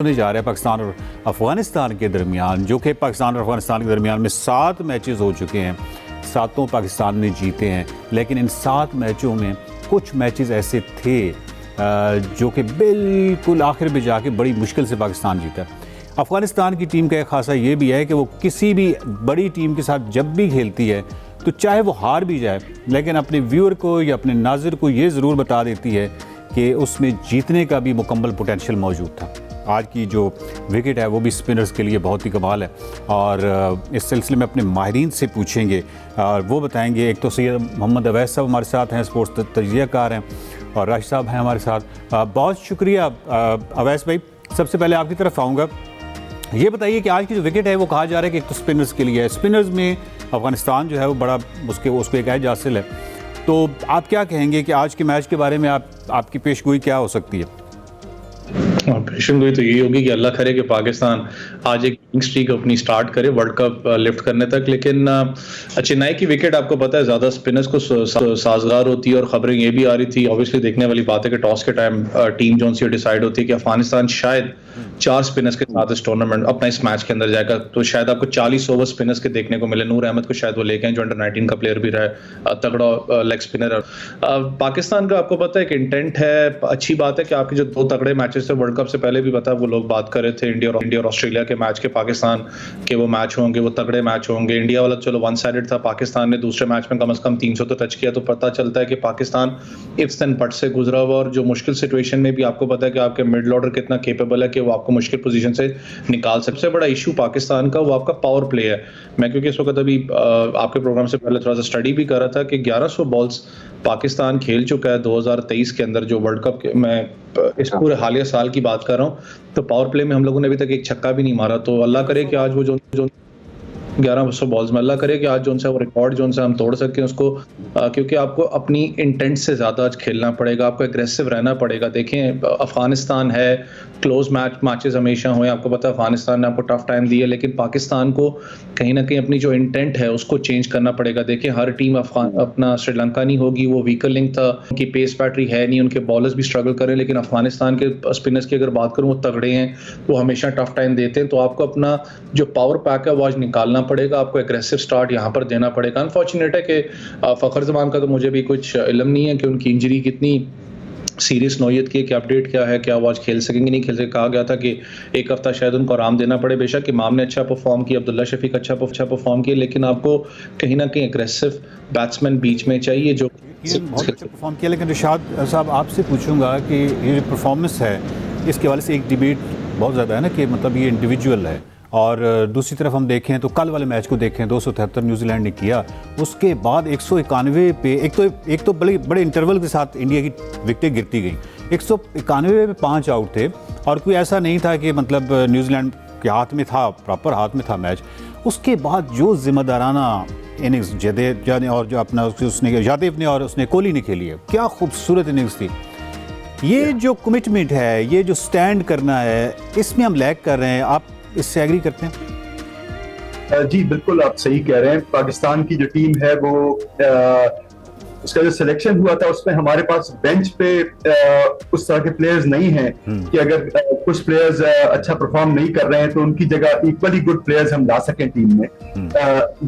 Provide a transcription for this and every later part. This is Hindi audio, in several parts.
होने जा रहा है पाकिस्तान और अफ़गानिस्तान के दरमियान, जो कि पाकिस्तान और अफ़गानिस्तान के दरमियान में 7 मैचेस हो चुके हैं। 7 पाकिस्तान ने जीते हैं, लेकिन इन 7 मैचों में कुछ मैचेस ऐसे थे जो कि बिल्कुल आखिर में जाके बड़ी मुश्किल से पाकिस्तान जीता। अफ़गानिस्तान की टीम का एक खासा ये भी है कि वो किसी भी बड़ी टीम के साथ जब भी खेलती है तो चाहे वो हार भी जाए, लेकिन अपने व्यूअर को या अपने नाज़िर को ये ज़रूर बता देती है कि उसमें जीतने का भी मुकम्मल पोटेंशियल मौजूद था। आज की जो विकेट है वो भी स्पिनर्स के लिए बहुत ही कमाल है, और इस सिलसिले में अपने माहिरीन से पूछेंगे और वो बताएंगे। एक तो सैयद मोहम्मद अवैस साहब हमारे साथ हैं, स्पोर्ट्स तजज़ियाकार हैं, और राशिद साहब हैं हमारे साथ। बहुत शुक्रिया अवैस भाई। सबसे पहले आपकी तरफ आऊँगा, ये बताइए कि आज की जो विकेट है वो कहा जा रहा है कि एक तो स्पिनर्स के लिए है। स्पिनर्स में अफ़गानिस्तान जो है वो बड़ा उसको एक एज हासिल है, तो आप क्या कहेंगे कि आज के मैच के बारे में आपकी पेशगोई क्या हो सकती है? पेशन गोई तो यही होगी कि अल्लाह करे कि पाकिस्तान आज एक विनिंग स्ट्रीक अपनी स्टार्ट करे वर्ल्ड कप लिफ्ट करने तक। लेकिन चेन्नई की विकेट आपको पता है ज़्यादा स्पिनर्स को साजगार होती है, और खबरें ये भी आ रही थी, ऑब्वियसली देखने वाली बात है कि टॉस के टाइम टीम जो सी डिसाइड होती है कि अफगानिस्तान शायद 4 स्पिनर्स के साथ इस टूर्नामेंट अपना इस मैच के अंदर जाएगा, तो शायद आपको 40 ओवर स्पिनर्स के देखने को मिले। नूर अहमद को शायद वो लेके आए जो अंडर 19 का प्लेयर भी रहा है, तगड़ा लेग स्पिनर। पाकिस्तान का आपको पता है कि इंटेंट है, अच्छी बात है कि आपके जो 2 तगड़े मैचेस थे वर्ल्ड कप से पहले भी पता है, वो लोग बात कर रहे थे इंडिया और ऑस्ट्रेलिया के मैच के, पाकिस्तान के वो मैच होंगे, वो तगड़े मैच होंगे। इंडिया वाला चलो वन साइडेड था, पाकिस्तान ने दूसरे मैच में कम से कम 300 तो टच किया, तो पता चलता है कि पाकिस्तान इफ्स एंड बट्स से गुजरा हुआ, और जो मुश्किल सिचुएशन में भी आपको पता है कि आपके मिडल ऑर्डर कितना केपेबल है कि वो आपको मुश्किल पोजीशन से निकाल। सबसे बड़ा इशू पाकिस्तान का वो आपका पावर प्ले है। मैं क्योंकि इस वक्त अभी आपके प्रोग्राम से पहले थोड़ा सा स्टडी भी कर रहा था कि 1100 बॉल्स पाकिस्तान खेल चुका है 2023 के अंदर, जो वर्ल्ड कप मैं इस पूरे हालिया साल की बात कर रहा हूँ, तो पावर प्ले में हम लोगों ने अभी तक एक छक्का भी नहीं मारा। तो अल्लाह करे कि आज वो जो 1100 बॉल्स में अल्लाह करे कि आज जो वो रिकॉर्ड जो हम तोड़ सकें उसको, क्योंकि आपको अपनी इंटेंट से ज़्यादा आज खेलना पड़ेगा, आपको एग्रेसिव रहना पड़ेगा। देखें अफगानिस्तान है, क्लोज मैचेस हमेशा हुए, आपको पता है अफगानिस्तान ने आपको टफ टाइम दी है, लेकिन पाकिस्तान को कहीं ना कहीं अपनी जो इंटेंट है उसको चेंज करना पड़ेगा। देखें हर टीम अपना श्रीलंका नहीं होगी, वो वीकर लिंक था, उनकी पेस बैटरी है नहीं, उनके बॉलर्स भी स्ट्रगल करें, लेकिन अफगानिस्तान के स्पिनर्स की अगर बात करूँ वो तगड़े हैं, वो हमेशा टफ टाइम देते हैं। तो आपको अपना जो पावर पैक है वो आज निकालना पड़ेगा, आपको एग्रेसिव स्टार्ट यहाँ पर देना पड़ेगा। अनफॉर्चुनेट है कि फखर जमान का तो मुझे भी कुछ इल्म नहीं है कि उनकी इंजरी कितनी सीरियस नौयत की है, कि अपडेट क्या है, क्या वो आज खेल सकेंगे नहीं खेल सकेंगे। कहा गया था कि 1 हफ्ता शायद उनको आराम देना पड़े। बेशक इमाम ने अच्छा परफॉर्म किया, अब्दुल्ला शफीक अच्छा परफॉर्म किया, लेकिन आपको कहीं ना कहीं एग्रेसिव बैट्समैन बीच में चाहिए जो बहुत अच्छा परफॉर्म किया। लेकिन रिशाद साहब आपसे पूछूंगा कि ये जो परफॉर्मेंस है इसके हवाले से एक डिबेट बहुत ज़्यादा है ना, कि मतलब ये इंडिविजुअल है, और दूसरी तरफ हम देखें तो कल वाले मैच को देखें 273 न्यूजीलैंड ने किया, उसके बाद 191 पे एक तो बड़े इंटरवल के साथ इंडिया की विकेटें गिरती गई। 191 पे 5 आउट थे, और कोई ऐसा नहीं था कि मतलब न्यूजीलैंड के हाथ में था, प्रॉपर हाथ में था मैच। उसके बाद जो जिम्मेदाराना इनिंग्स जदेव और जो अपना उसने यादव ने और उसने कोहली ने खेली है, क्या खूबसूरत इनिंग्स थी। ये जो कमिटमेंट है, ये जो स्टैंड करना है, इसमें हम लैग कर रहे हैं। आप इससे एग्री करते हैं? जी बिल्कुल, आप सही कह रहे हैं। पाकिस्तान की जो टीम है वो उसका जो सिलेक्शन हुआ था उसमें हमारे पास बेंच पे उस तरह के प्लेयर्स नहीं हैं कि अगर कुछ प्लेयर्स अच्छा परफॉर्म नहीं कर रहे हैं तो उनकी जगह इक्वली गुड प्लेयर्स हम ला सकें टीम में।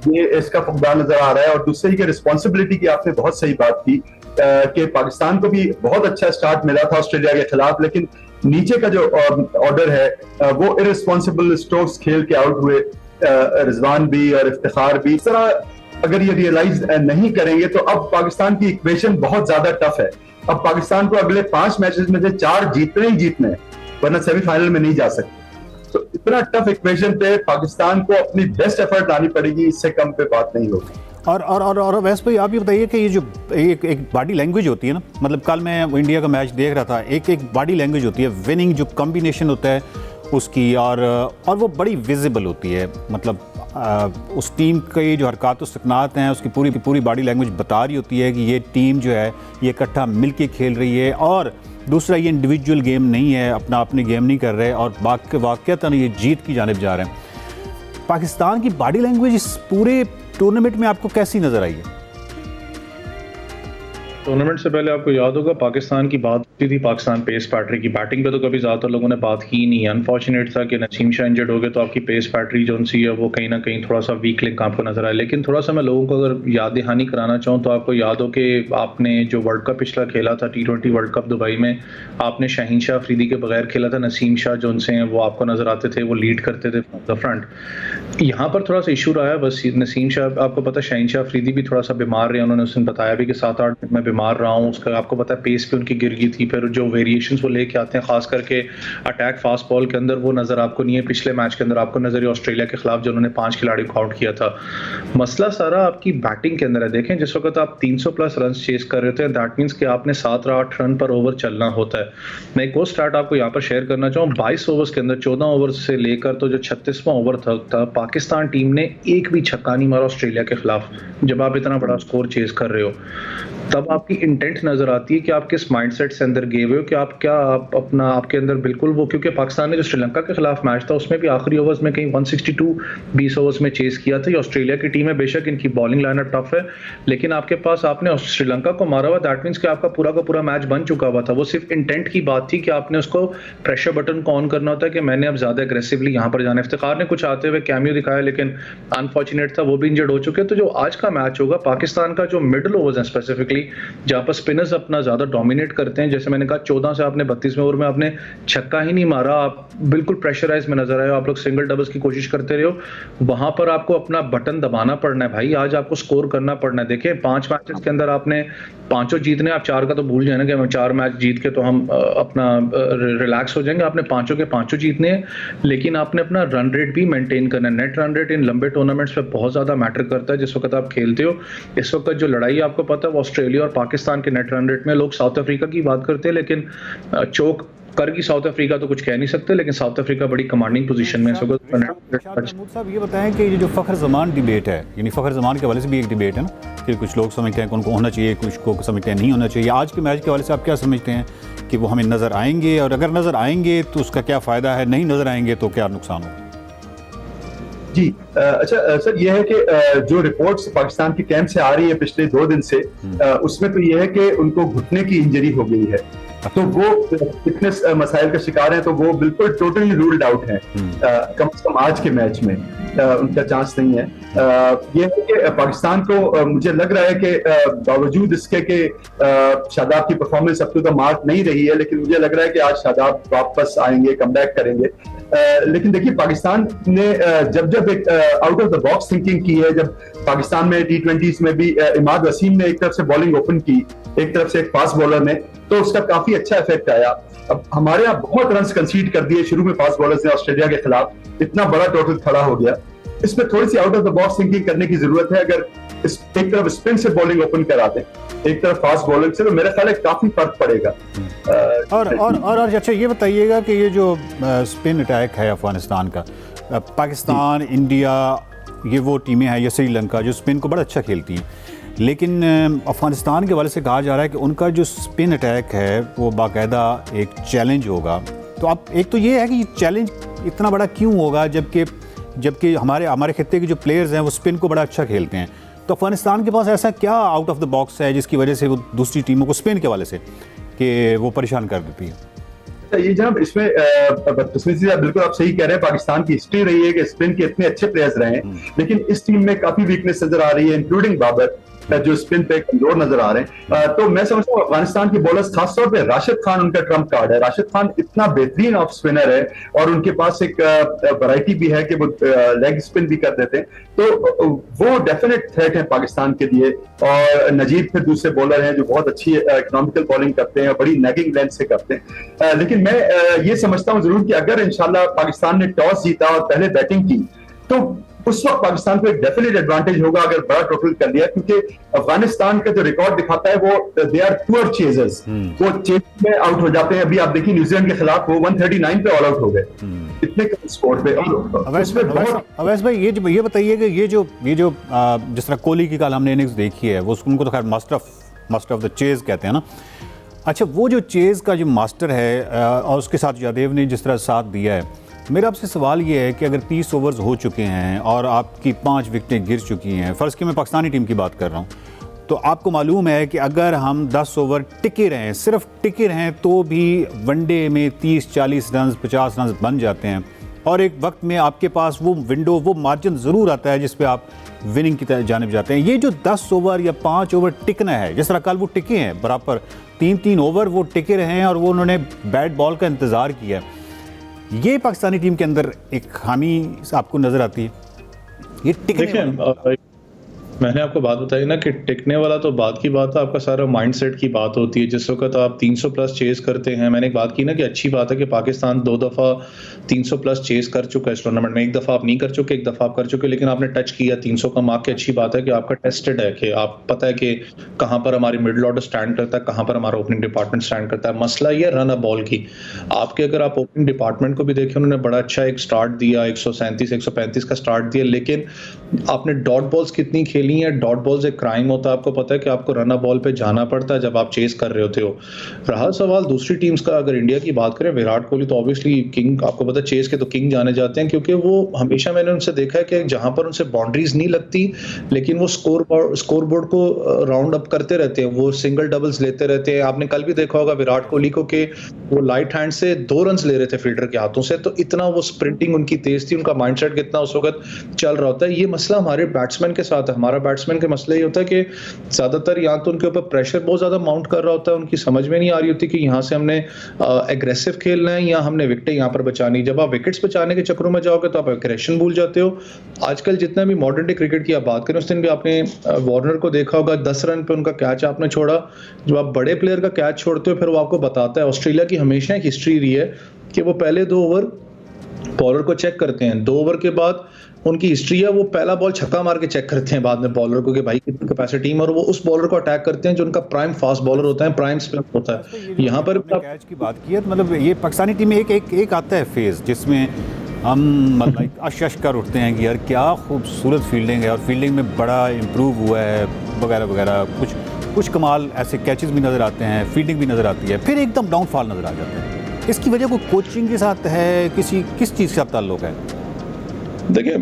ये इसका फुकदान नजर आ रहा है। और दूसरे की रिस्पॉन्सिबिलिटी की आपने बहुत सही बात की कि पाकिस्तान को भी बहुत अच्छा स्टार्ट मिला था ऑस्ट्रेलिया के खिलाफ, लेकिन नीचे का जो ऑर्डर है वो इररिस्पॉन्सिबल स्ट्रोक्स खेल के आउट हुए, रिजवान भी और इफ्तिखार भी। इस तरह अगर ये रियलाइज नहीं करेंगे तो अब पाकिस्तान की इक्वेशन बहुत ज्यादा टफ है। अब पाकिस्तान को अगले 5 मैचेस में से 4 जीतने ही जीतने हैं, वरना सेमीफाइनल में नहीं जा सकते। तो इतना टफ इक्वेशन पे पाकिस्तान को अपनी बेस्ट एफर्ट लानी पड़ेगी, इससे कम पे बात नहीं होगी। और वैसे भाई आप ये बताइए कि ये जो एक बॉडी लैंग्वेज होती है ना, मतलब कल मैं इंडिया का मैच देख रहा था, एक बॉडी लैंग्वेज होती है, विनिंग जो कॉम्बिनेशन होता है उसकी, और वो बड़ी विजिबल होती है। मतलब उस टीम की जो हरकत सकनात हैं उसकी पूरी बॉडी लैंग्वेज बता रही होती है कि ये टीम जो है ये इकट्ठा मिल के खेल रही है, और दूसरा ये इंडिविजुअल गेम नहीं है, अपनी गेम नहीं कर रहे, और वाक़तन ये जीत की जानिब जा रहे हैं। पाकिस्तान की बॉडी लैंग्वेज इस पूरे टूर्नामेंट में आपको कैसी नज़र आई है? टूर्नामेंट से पहले आपको याद होगा पाकिस्तान की बात थी पाकिस्तान पेस बैटरी की। बैटिंग पे तो कभी ज़्यादातर लोगों ने बात की नहीं। अनफॉर्चुनेट था कि नसीम शाह इंजर्ड हो गए तो आपकी पेस बैटरी जो सी है वो कहीं ना कहीं थोड़ा सा वीक लिंक आपको नजर आया। लेकिन थोड़ा सा मैं लोगों को अगर याद दहानी कराना चाहूँ तो आपको याद हो कि आपने जो वर्ल्ड कप पिछला खेला था T20 वर्ल्ड कप दुबई में, आपने शाहीन शाह अफरीदी के बगैर खेला था। नसीम शाह जो उनसे हैं वो आपको नजर आते थे, वो लीड करते थे फ्रॉम द फ्रंट। यहाँ पर थोड़ा सा इशू रहा है बस। नसीम शाह आपको पता है, शाहीन शाह अफरीदी भी थोड़ा सा बीमार रहे, उन्होंने उस दिन बताया भी कि 7-8 दिन मैं बीमार रहा हूँ। उसका आपको पता है पेस पे उनकी गिर गई थी। फिर जो वेरिएशंस वो लेके आते हैं खास करके अटैक फास्ट बॉल के अंदर, वो नजर आपको नहीं है। पिछले मैच के अंदर आपको नजर है ऑस्ट्रेलिया के खिलाफ जो उन्होंने 5 खिलाड़ी को आउट किया था। मसला सारा आपकी बैटिंग के अंदर है। देखें जिस वक्त आप 300 प्लस रन चेस कर रहे थे, दैट मींस कि आपने 7 या 8 रन पर ओवर चलना होता है। मैं एक और स्टार्ट आपको यहाँ पर शेयर करना चाहूँ। 22 ओवर्स के अंदर 14 ओवर से लेकर तो जो 36वां ओवर था, पाकिस्तान टीम ने एक भी छक्का नहीं मारा ऑस्ट्रेलिया के खिलाफ। जब आप इतना बड़ा स्कोर चेस कर रहे हो तब आपकी इंटेंट नजर आती है कि आप किस माइंडसेट से अंदर गए हुए हो, कि आप अपना आपके अंदर बिल्कुल वो, क्योंकि पाकिस्तान ने जो श्रीलंका के खिलाफ मैच था उसमें भी आखिरी ओवर्स में कहीं 162 20 ओवर्स में चेस किया था। ये ऑस्ट्रेलिया की टीम है, बेशक इनकी बॉलिंग लाइनअप टफ है, लेकिन आपके पास आपने श्रीलंका को मारा हुआ, दैट मींस कि आपका पूरा का पूरा मैच बन चुका हुआ था। वो सिर्फ इंटेंट की बात थी कि आपने उसको प्रेशर बटन को ऑन करना होता है कि मैंने अब ज्यादा एग्रेसिवली यहाँ पर जाना है। इफ्तिखार ने कुछ आते हुए कैमियो दिखाया लेकिन अनफॉर्चुनेट था, वो भी इंजर्ड हो चुके। तो जो आज का मैच होगा पाकिस्तान का, जो मिडिल ओवर्स हैं स्पेसिफिकली, जहाँ पर स्पिनर्स अपना ज्यादा डोमिनेट करते हैं, जैसे मैंने कहा 14 से आपने 32वें ओवर में आपने छक्का ही नहीं मारा, आप बिल्कुल प्रेशराइज में नजर आए हो, आप लोग सिंगल डबल्स की कोशिश करते रहे हो। वहां पर आपको अपना बटन दबाना पड़ना है भाई, आज आपको स्कोर करना पड़ना है। देखिए 5 मैचेस के अंदर आपने 5 जीतने, आप 4 का तो भूल जाए ना कि हम 4 मैच जीत के तो हम अपना रिलैक्स हो जाएंगे। आपने 5 के 5 जीतने हैं, लेकिन आपने अपना रन रेट भी मेंटेन करना है। नेट रन रेट इन लंबे टूर्नामेंट्स पे बहुत ज्यादा मैटर करता है जिस वक्त आप खेलते हो। इस वक्त जो लड़ाई आपको पता है वो ऑस्ट्रेलिया और पाकिस्तान के नेट रन रेट में। लोग साउथ अफ्रीका की बात करते हैं लेकिन चोक कर की साउथ अफ्रीका तो कुछ कह नहीं सकते, लेकिन साउथ अफ्रीका बड़ी कमांडिंग पोजीशन में इस वक्त। महमूद साहब ये बताएं कि ये जो फ़खर ज़मान डिबेट है, यानी फ़खर ज़मान के हवाले से भी एक डिबेट है ना कि कुछ लोग समझते हैं कि उनको होना चाहिए, कुछ को समझते हैं नहीं होना चाहिए। आज के मैच के हवाले से आप क्या समझते हैं कि वो हमें नज़र आएंगे, और अगर नज़र आएंगे तो उसका क्या फ़ायदा है, नहीं नज़र आएंगे तो क्या नुकसान होगा? जी अच्छा सर, ये है कि जो रिपोर्ट्स पाकिस्तान के कैंप से आ रही है पिछले 2 दिन से, उसमें तो ये है कि उनको घुटने की इंजरी हो गई है, तो वो फिटनेस मसाइल का शिकार हैं, तो वो बिल्कुल टोटली रूल्ड आउट हैं। कम से कम आज के मैच में उनका चांस नहीं है। ये है कि पाकिस्तान को मुझे लग रहा है कि बावजूद इसके कि शादाब की performance up to the mark नहीं रही है, लेकिन मुझे लग रहा है कि आज शादाब वापस आएंगे, कमबैक करेंगे। लेकिन देखिए पाकिस्तान ने जब एक out of the box thinking की है, जब पाकिस्तान में T20s में भी इमाद वसीम ने एक तरफ से बॉलिंग ओपन की, एक तरफ से एक फास्ट बॉलर ने, तो उसका काफी अच्छा इफेक्ट आया। अब हमारे यहाँ बहुत रन कंसीड कर दिए शुरू में फास्ट बॉलर्स ने ऑस्ट्रेलिया के खिलाफ, इतना बड़ा टोटल खड़ा हो गया। इसमें थोड़ी सी out of the box thinking करने की जरूरत है। अगर एक तरफ स्पिन से बॉलिंग ओपन करा दें, एक तरफ फास्ट बॉलिंग से, तो मेरे ख्याल है काफी फर्क पड़ेगा। और अच्छा ये बताइएगा कि ये जो स्पिन अटैक है अफगानिस्तान का, पाकिस्तान, इंडिया, ये वो टीमें हैं, ये श्रीलंका जो स्पिन को बड़ा अच्छा खेलती हैं, लेकिन अफगानिस्तान के हवाले से कहा जा रहा है कि उनका जो स्पिन अटैक है वो बाकायदा एक चैलेंज होगा। तो आप, एक तो ये है कि चैलेंज इतना बड़ा क्यों होगा जबकि हमारे खित्ते के जो प्लेयर्स हैं वो स्पिन को बड़ा अच्छा खेलते हैं, तो अफगानिस्तान के पास ऐसा क्या आउट ऑफ द बॉक्स है जिसकी वजह से वो दूसरी टीमों को स्पिन के हवाले से कि वो परेशान कर देती है? ये जनाब, इसमें बिल्कुल आप सही कह रहे हैं। पाकिस्तान की हिस्ट्री रही है कि स्पिन के इतने अच्छे प्लेयर्स रहे हैं, लेकिन इस टीम में काफी वीकनेस नजर आ रही है, इंक्लूडिंग बाबर जो स्पिन पे कमजोर नजर आ रहे हैं। तो मैं समझता हूँ अफगानिस्तान की बॉलर्स, खासतौर पे राशिद खान उनका ट्रम्प कार्ड है। राशिद खान इतना बेहतरीन ऑफ स्पिनर है और उनके पास एक वैरायटी भी है कि वो लेग स्पिन भी कर देते हैं, तो वो डेफिनेट थ्रेट है पाकिस्तान के लिए। और नजीब फिर दूसरे बॉलर हैं जो बहुत अच्छी इकोनॉमिकल बॉलिंग करते हैं और बड़ी नेगिंग लेंथ से करते हैं। लेकिन मैं ये समझता हूँ जरूर कि अगर इंशाल्लाह पाकिस्तान ने टॉस जीता और पहले बैटिंग की, तो उस वक्त पाकिस्तान को एक डेफिनेट एडवांटेज होगा अगर बड़ा टोटल कर लिया, क्योंकि अफगानिस्तान का जो रिकॉर्ड दिखाता है वो दे आर पुअर चेजर्स, वो चेज में आउट हो जाते हैं। अभी आप देखिए न्यूजीलैंड के खिलाफ वो 139 पे ऑल आउट हो गए, इतने कम स्कोर पे। अवैस भाई ये बताइए कि ये जो जिस तरह कोहली की कल हमने इनिंग्स देखी है, वो उनको तो खैर मास्टर ऑफ द चेज कहते हैं ना। अच्छा, वो जो चेज का जो मास्टर है और उसके साथ यादेव ने जिस तरह साथ दिया है, मेरा आपसे सवाल ये है कि अगर 30 ओवर्स हो चुके हैं और आपकी 5 विकेटें गिर चुकी हैं, फ़र्ज़ कि मैं पाकिस्तानी टीम की बात कर रहा हूँ, तो आपको मालूम है कि अगर हम 10 ओवर टिके रहें, सिर्फ टिके रहें, तो भी वनडे में 30-40 रन 50 रन बन जाते हैं और एक वक्त में आपके पास वो विंडो, वो मार्जिन ज़रूर आता है जिस पे आप विनिंग की जानिब जाते हैं। ये जो 10 ओवर या 5 ओवर टिकना है, जिस तरह कल वो टिके हैं बराबर 3-3 ओवर वो टिके रहे हैं और वो उन्होंने बैट बॉल का इंतज़ार किया, ये पाकिस्तानी टीम के अंदर एक खामी आपको नज़र आती है। ये टिकने मैंने आपको बात बताई ना कि टिकने वाला तो बात की बात है, आपका सारा माइंडसेट की बात होती है। जिस वक्त आप 300 प्लस चेस करते हैं, मैंने एक बात की ना कि अच्छी बात है कि पाकिस्तान 2 दफ़ा 300 प्लस चेस कर चुका है इस टूर्नामेंट में। एक दफ़ा आप नहीं कर चुके, एक दफ़ा आप कर चुके, लेकिन आपने टच किया 300 का मार्क की। अच्छी बात है कि आपका टेस्टेड है, कि आप पता है कि कहाँ पर हमारी मिडल ऑर्डर स्टैंड करता है, कहाँ पर हमारा ओपनिंग डिपार्टमेंट स्टैंड करता है। मसला ये रन अ बॉल की आपके, अगर आप ओपनिंग डिपार्टमेंट को भी देखें, उन्होंने बड़ा अच्छा एक स्टार्ट दिया, 137-135 का स्टार्ट दिया, लेकिन आपने डॉट बॉल्स कितनी खेली हैं। डॉट बॉल्स एक क्राइम होता है, आपको पता है कि आपको रन बॉल पे जाना पड़ता है जब आप चेस कर रहे होते हो। रहा सवाल दूसरी टीम्स का, अगर इंडिया की बात करें, विराट कोहली तो ऑब्वियसली किंग, आपको पता है चेस के तो किंग जाने जाते हैं, क्योंकि वो हमेशा, मैंने उनसे देखा है कि जहां पर उनसे बाउंड्रीज नहीं लगती, लेकिन वो स्कोर बोर्ड को राउंड अप करते रहते हैं, वो सिंगल डबल्स लेते रहते हैं। आपने कल भी देखा होगा विराट कोहली को कि वो लाइट हैंड से 2 रन ले रहे थे फील्डर के हाथों से, तो इतना वो स्प्रिंटिंग उनकी तेज थी, उनका माइंडसेट कितना उस वक्त चल रहा होता है। ये मसला हमारे बैट्समैन के साथ है। हमारा बैट्समैन के मसला ये होता है कि ज्यादातर या तो उनके ऊपर प्रेशर बहुत ज्यादा माउंट कर रहा होता है, उनकी समझ में नहीं आ रही होती कि यहाँ से हमने एग्रेसिव खेलना है या हमने विकेटें यहाँ पर बचानी। जब आप विकेट्स बचाने के चक्करों में जाओगे तो आप एग्रेशन भूल जाते हो। आजकल जितना भी मॉडर्न डे क्रिकेट की आप बात करें, उस दिन भी आपने वार्नर को देखा होगा, 10 रन पे उनका कैच आपने छोड़ा। जब आप बड़े प्लेयर का कैच छोड़ते हो, फिर वो आपको बताता है, ऑस्ट्रेलिया की हमेशा एक हिस्ट्री रही है कि वो पहले 2 ओवर बॉलर को चेक करते हैं, 2 ओवर के बाद उनकी हिस्ट्री है वो पहला बॉल छक्का मार के चेक करते हैं बाद में बॉलर को कि भाई कितनी कैपेसिटी है, और वो उस बॉलर को अटैक करते हैं जो उनका प्राइम फास्ट बॉलर होता है, प्राइम स्पिनर होता है। यहाँ पर कैच की बात की है, तो मतलब ये पाकिस्तानी टीम में एक आता है फेज जिसमें हम मतलब अश कर उठते हैं कि यार क्या खूबसूरत फील्डिंग है और फील्डिंग में बड़ा इम्प्रूव हुआ है वगैरह वगैरह, कुछ कमाल ऐसे कैचेस भी नज़र आते हैं, फील्डिंग भी नज़र आती है, फिर एकदम डाउनफॉल नज़र आ जाता है। इसकी वजह कोई कोचिंग के साथ है, किस चीज़ के साथ ताल्लुक है? देखिए,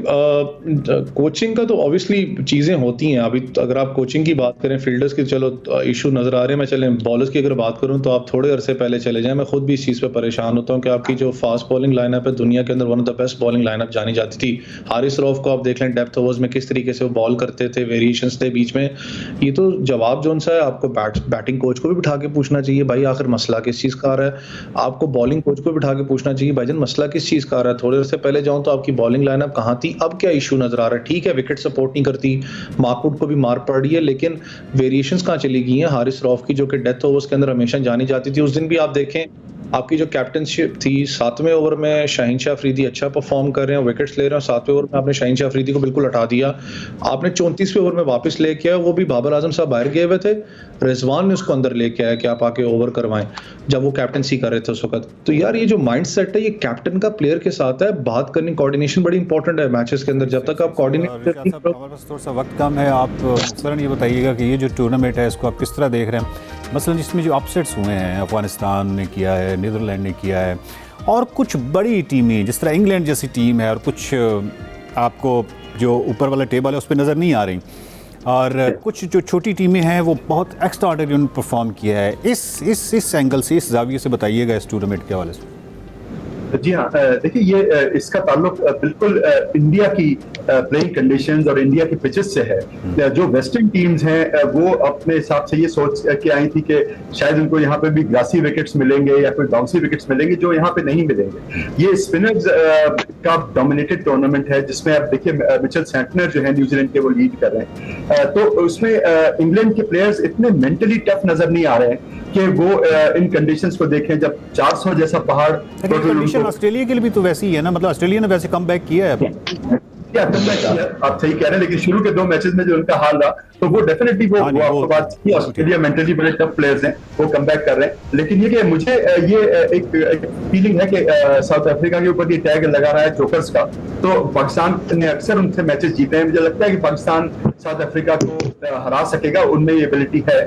कोचिंग का तो ऑब्वियसली चीज़ें होती हैं। अभी तो अगर आप कोचिंग की बात करें, फील्डर्स की चलो इशू नज़र आ रहे हैं, मैं चलें बॉलर्स की अगर बात करूं तो आप थोड़े अरसे पहले चले जाएं। मैं खुद भी इस चीज़ पे परेशान होता हूं कि आपकी जो फास्ट बॉलिंग लाइनअप है, दुनिया के अंदर one of the best bowling lineup जानी जाती थी। हारिस रऊफ को आप देख लें, डेप्थ ओवर्स में किस तरीके से वो बॉल करते थे, वेरिएशंस थे बीच में। ये तो जवाब जो सा है आपको बैटिंग कोच को भी बिठा के पूछना चाहिए, भाई आखिर मसला किस चीज़ का आ रहा है। आपको बॉलिंग कोच को बिठा के पूछना चाहिए, भाईजान मसला किस चीज़ का आ रहा है। थोड़े अरसे पहले जाऊँ तो आपकी बॉलिंग लाइनअप कहाँ थी, अब क्या इशू नजर आ रहा है। ठीक है, विकेट सपोर्ट नहीं करती, मार्कवुड को भी मार पड़ रही है, लेकिन वेरिएशंस कहाँ चली गई हैं हारिस रऊफ की, जो कि डेथ ओवर्स के अंदर हमेशा जानी जाती थी। उस दिन भी आप देखें, आपकी जो कैप्टनशिप थी, 7वें ओवर में शाहीन शाह अफरीदी अच्छा परफॉर्म कर रहे हैं, विकेट्स ले रहे हैं, 7वें ओवर में आपने शाहीन शाह अफरीदी को बिल्कुल हटा दिया। आपने 34वें ओवर में वापस लेके आया, वो भी बाबर आजम साहब बाहर गए हुए थे, रिजवान ने उसको अंदर लेके आया कि आप आके ओवर करवाएं, जब वो कैप्टनसी कर रहे थे उस वक्त। तो यार ये जो माइंड सेट है, ये कैप्टन का प्लेयर के साथ है। बात करनी, कोऑर्डिनेशन बड़ी इंपॉर्टेंट है मैचेस के अंदर। जब तक आप कोऑर्डिनेट, थोड़ा सा वक्त कम है, आप मसलन ये बताइएगा कि ये जो टूर्नामेंट है इसको आप किस तरह देख रहे हैं? मसलन जिसमें जो अपसेट्स हुए हैं, अफगानिस्तान ने किया है, नीदरलैंड ने किया है, और कुछ बड़ी टीमें जिस तरह इंग्लैंड जैसी टीम है, और कुछ आपको जो ऊपर वाला टेबल है उस पर नज़र नहीं आ रही, और कुछ जो छोटी टीमें हैं वो बहुत एक्स्ट्रा ऑर्डिनरी उन्होंने परफॉर्म किया है। इस एंगल से, इस जाविये से बताइएगा इस टूर्नामेंट के हवाले से। जी हाँ, देखिए ये इसका ताल्लुक बिल्कुल इंडिया की प्लेइंग कंडीशंस और इंडिया की पिचेस से है। जो वेस्टर्न टीम्स हैं वो अपने हिसाब से ये सोच के आई थी कि शायद उनको यहाँ पे भी ग्रासी विकेट्स मिलेंगे या कोई बाउंसी विकेट्स मिलेंगे, जो यहाँ पे नहीं मिलेंगे। ये स्पिनर्स का डोमिनेटेड टूर्नामेंट है, जिसमें आप देखिए मिचेल सेंटनर जो है न्यूजीलैंड के, वो लीड कर रहे हैं। तो उसमें इंग्लैंड के प्लेयर्स इतने मेंटली टफ नजर नहीं आ रहे हैं कि वो इन कंडीशंस को देखें। जब 400 जैसा पहाड़, ऑस्ट्रेलिया के लिए भी तो वैसे ही है ना, मतलब ऑस्ट्रेलिया ने वैसे कमबैक किया है। क्या आप सही कह रहे हैं, लेकिन शुरू के 2 मैचेस में जो उनका हाल रहा, तो वो डेफिनेटली वो आपको बात की, ऑस्ट्रेलिया मेंटली बड़े टफ प्लेयर्स हैं, वो कमबैक कर रहे हैं। लेकिन ये कि मुझे ये एक फीलिंग है कि साउथ अफ्रीका के ऊपर ये टैग लगा रहा है जोकर्स का। तो पाकिस्तान ने अक्सर उनसे मैचेस जीते हैं, मुझे लगता है कि पाकिस्तान साउथ अफ्रीका को हरा सकेगा, उनमें ये एबिलिटी है।